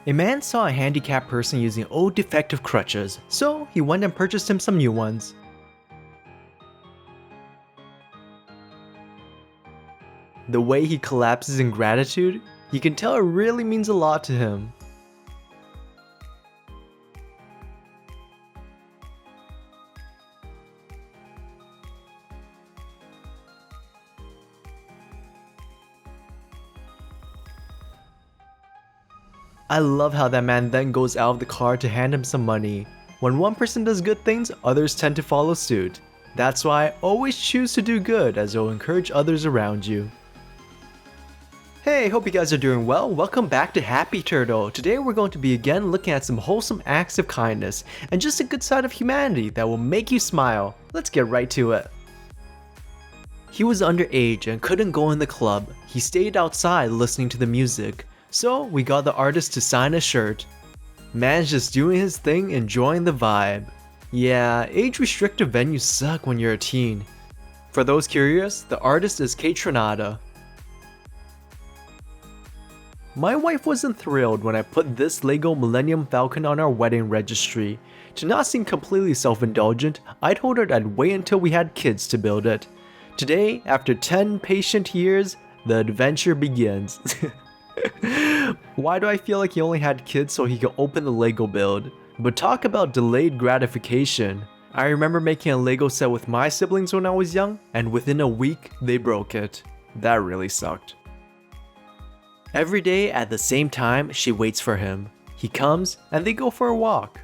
A man saw a handicapped person using old defective crutches, so he went and purchased him some new ones. The way he collapses in gratitude, you can tell it really means a lot to him. I love how that man then goes out of the car to hand him some money. When one person does good things, others tend to follow suit. That's why always choose to do good, as it will encourage others around you. Hey, hope you guys are doing well. Welcome back to Happy Turtle. Today we're going to be again looking at some wholesome acts of kindness and just a good side of humanity that will make you smile. Let's get right to it. He was underage and couldn't go in the club. He stayed outside listening to the music. So we got the artist to sign a shirt. Man's just doing his thing, enjoying the vibe. Yeah, age-restricted venues suck when you're a teen. For those curious, the artist is Kate. My wife wasn't thrilled when I put this Lego Millennium Falcon on our wedding registry. To not seem completely self-indulgent, I told her I'd wait until we had kids to build it. Today, after 10 patient years, the adventure begins. Why do I feel like he only had kids so he could open the Lego build? But talk about delayed gratification. I remember making a Lego set with my siblings when I was young, and within a week, they broke it. That really sucked. Every day at the same time, she waits for him. He comes, and they go for a walk.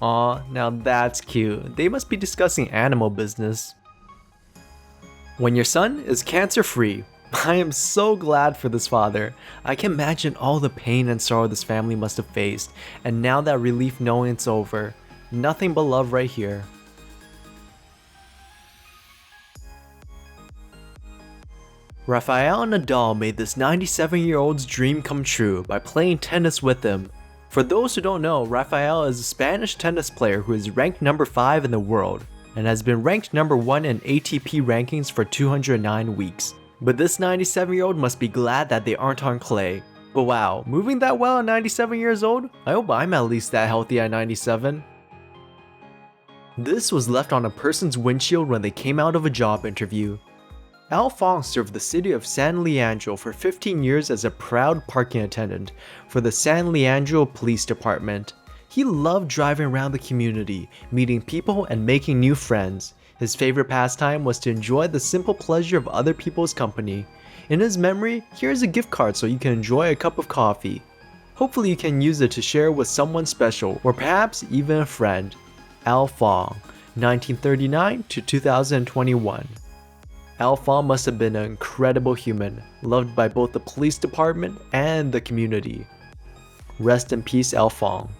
Aw, now that's cute. They must be discussing animal business. When your son is cancer-free, I am so glad for this father. I can imagine all the pain and sorrow this family must have faced, and now that relief knowing it's over. Nothing but love right here. Rafael Nadal made this 97-year-old's dream come true by playing tennis with him. For those who don't know, Rafael is a Spanish tennis player who is ranked number 5 in the world, and has been ranked number 1 in ATP rankings for 209 weeks. But this 97-year-old must be glad that they aren't on clay. But wow, moving that well at 97 years old? I hope I'm at least that healthy at 97. This was left on a person's windshield when they came out of a job interview. Fong served the city of San Leandro for 15 years as a proud parking attendant for the San Leandro Police Department. He loved driving around the community, meeting people and making new friends. His favorite pastime was to enjoy the simple pleasure of other people's company. In his memory, here's a gift card so you can enjoy a cup of coffee. Hopefully you can use it to share with someone special, or perhaps even a friend. Fong, 1939 to 2021. Fong must have been an incredible human, loved by both the police department and the community. Rest in peace, Fong.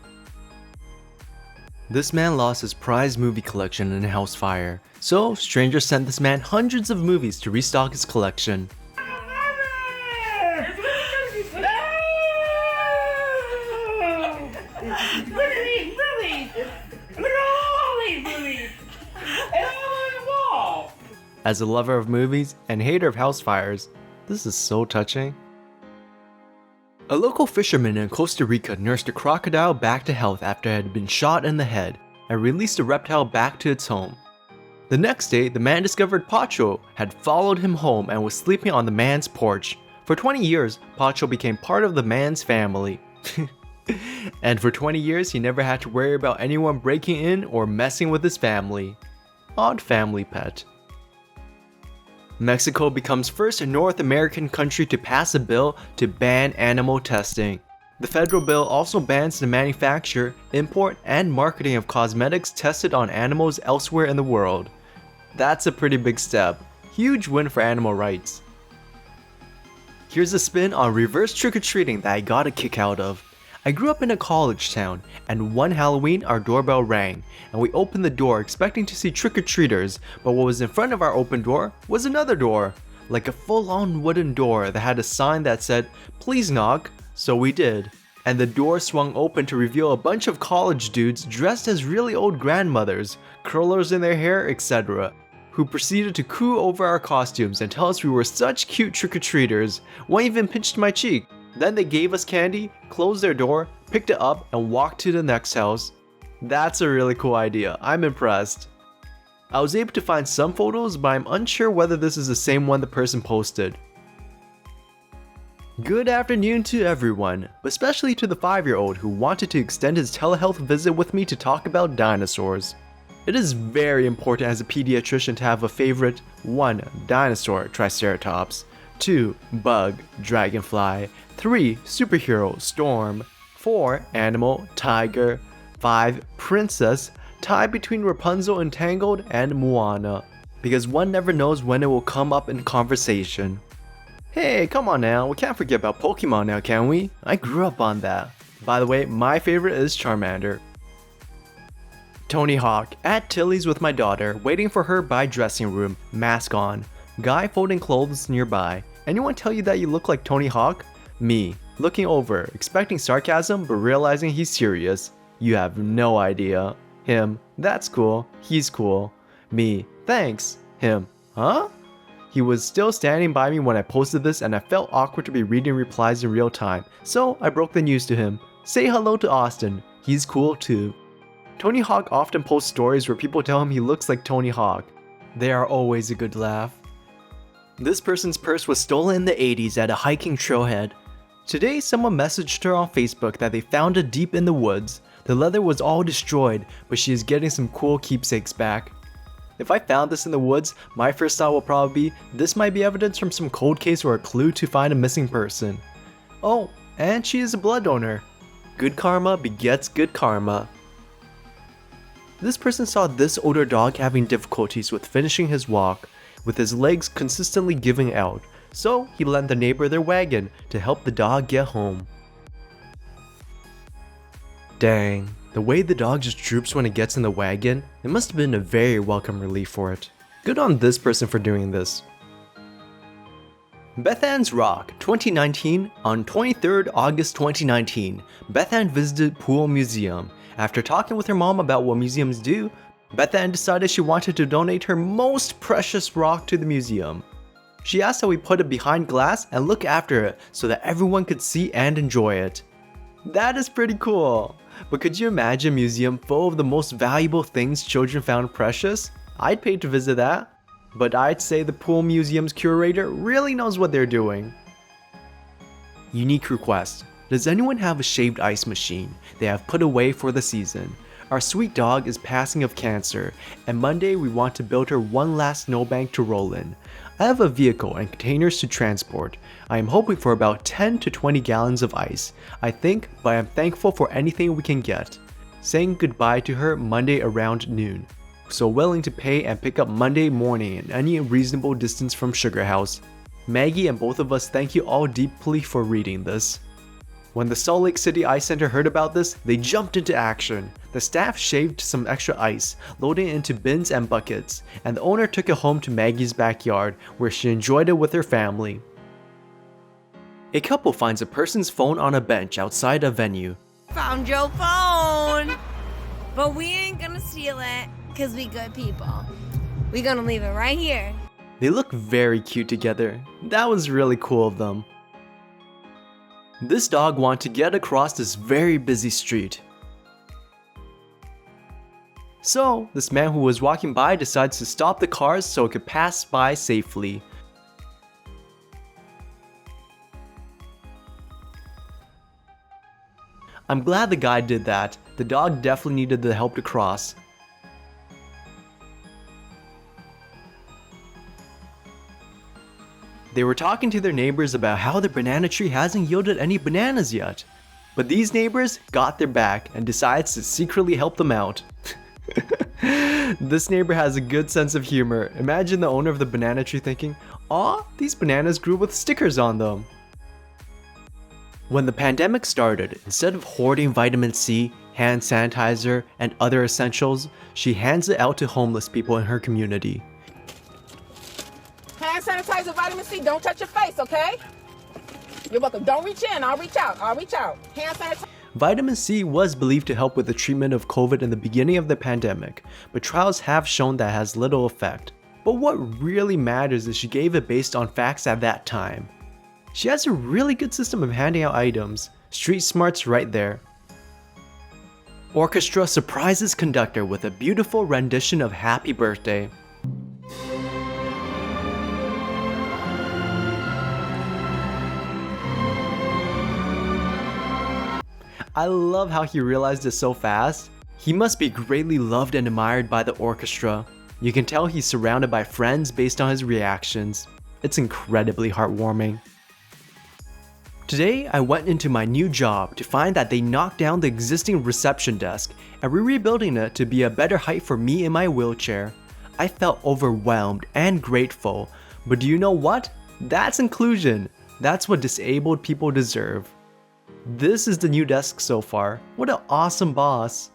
This man lost his prized movie collection in a house fire, so strangers sent this man hundreds of movies to restock his collection. As a lover of movies and hater of house fires, this is so touching. A local fisherman in Costa Rica nursed a crocodile back to health after it had been shot in the head, and released the reptile back to its home. The next day, the man discovered Pacho had followed him home and was sleeping on the man's porch. For 20 years, Pacho became part of the man's family. And for 20 years, he never had to worry about anyone breaking in or messing with his family. Odd family pet. Mexico becomes first North American country to pass a bill to ban animal testing. The federal bill also bans the manufacture, import, and marketing of cosmetics tested on animals elsewhere in the world. That's a pretty big step. Huge win for animal rights. Here's a spin on reverse trick-or-treating that I got a kick out of. I grew up in a college town, and one Halloween our doorbell rang, and we opened the door expecting to see trick-or-treaters, but what was in front of our open door was another door, like a full-on wooden door that had a sign that said, "Please knock," so we did. And the door swung open to reveal a bunch of college dudes dressed as really old grandmothers, curlers in their hair, etc., who proceeded to coo over our costumes and tell us we were such cute trick-or-treaters. One even pinched my cheek. Then they gave us candy, closed their door, picked it up, and walked to the next house. That's a really cool idea. I'm impressed. I was able to find some photos, but I'm unsure whether this is the same one the person posted. Good afternoon to everyone, but especially to the 5-year-old who wanted to extend his telehealth visit with me to talk about dinosaurs. It is very important as a pediatrician to have a favorite: 1. Dinosaur, Triceratops; 2. Bug, Dragonfly; 3. Superhero, Storm; 4. Animal, Tiger; 5. Princess, tied between Rapunzel in Tangled and Moana, because one never knows when it will come up in conversation. Hey, come on now, we can't forget about Pokemon now, can we? I grew up on that. By the way, my favorite is Charmander. Tony Hawk, at Tilly's with my daughter, waiting for her by dressing room, mask on. Guy folding clothes nearby. Anyone tell you that you look like Tony Hawk? Me, looking over, expecting sarcasm but realizing he's serious. You have no idea. Him, that's cool, he's cool. Me, thanks. Him, huh? He was still standing by me when I posted this and I felt awkward to be reading replies in real time, so I broke the news to him. Say hello to Austin, he's cool too. Tony Hawk often posts stories where people tell him he looks like Tony Hawk. They are always a good laugh. This person's purse was stolen in the 80s at a hiking trailhead. Today someone messaged her on Facebook that they found it deep in the woods. The leather was all destroyed, but she is getting some cool keepsakes back. If I found this in the woods, my first thought will probably be, this might be evidence from some cold case or a clue to find a missing person. Oh, and she is a blood donor. Good karma begets good karma. This person saw this older dog having difficulties with finishing his walk, with his legs consistently giving out, so he lent the neighbor their wagon to help the dog get home. Dang, the way the dog just droops when it gets in the wagon, it must have been a very welcome relief for it. Good on this person for doing this. Bethan's Rock, 2019. On 23rd August 2019, Bethan visited Poole Museum. After talking with her mom about what museums do, Bethan decided she wanted to donate her most precious rock to the museum. She asked that we put it behind glass and look after it so that everyone could see and enjoy it. That is pretty cool. But could you imagine a museum full of the most valuable things children found precious? I'd pay to visit that. But I'd say the Poole Museum's curator really knows what they're doing. Unique request. Does anyone have a shaved ice machine they have put away for the season? Our sweet dog is passing of cancer, and Monday we want to build her one last snowbank to roll in. I have a vehicle and containers to transport. I am hoping for about 10 to 20 gallons of ice, I think, but I am thankful for anything we can get. Saying goodbye to her Monday around noon. So willing to pay and pick up Monday morning in any reasonable distance from Sugar House. Maggie and both of us thank you all deeply for reading this. When the Salt Lake City Ice Center heard about this, they jumped into action. The staff shaved some extra ice, loading it into bins and buckets, and the owner took it home to Maggie's backyard, where she enjoyed it with her family. A couple finds a person's phone on a bench outside a venue. Found your phone! But we ain't gonna steal it, cause we good people. We gonna leave it right here. They look very cute together. That was really cool of them. This dog wanted to get across this very busy street. So, this man who was walking by decides to stop the cars so it could pass by safely. I'm glad the guy did that. The dog definitely needed the help to cross. They were talking to their neighbors about how their banana tree hasn't yielded any bananas yet. But these neighbors got their back and decides to secretly help them out. This neighbor has a good sense of humor. Imagine the owner of the banana tree thinking, "Aw, these bananas grew with stickers on them." When the pandemic started, instead of hoarding vitamin C, hand sanitizer, and other essentials, she hands it out to homeless people in her community. Hand sanitizer, vitamin C, don't touch your face, okay? You're welcome. Don't reach in, I'll reach out. Hand sanitizer. Vitamin C was believed to help with the treatment of COVID in the beginning of the pandemic, but trials have shown that it has little effect. But what really matters is she gave it based on facts at that time. She has a really good system of handing out items. Street smarts right there. Orchestra surprises conductor with a beautiful rendition of Happy Birthday. I love how he realized it so fast. He must be greatly loved and admired by the orchestra. You can tell he's surrounded by friends based on his reactions. It's incredibly heartwarming. Today, I went into my new job to find that they knocked down the existing reception desk and were rebuilding it to be a better height for me in my wheelchair. I felt overwhelmed and grateful, but do you know what? That's inclusion. That's what disabled people deserve. This is the new desk so far. What an awesome boss.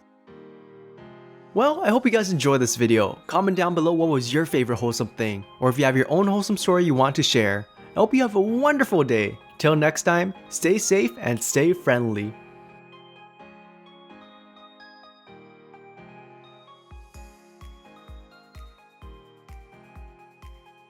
Well, I hope you guys enjoyed this video. Comment down below what was your favorite wholesome thing, or if you have your own wholesome story you want to share. I hope you have a wonderful day. Till next time, stay safe and stay friendly.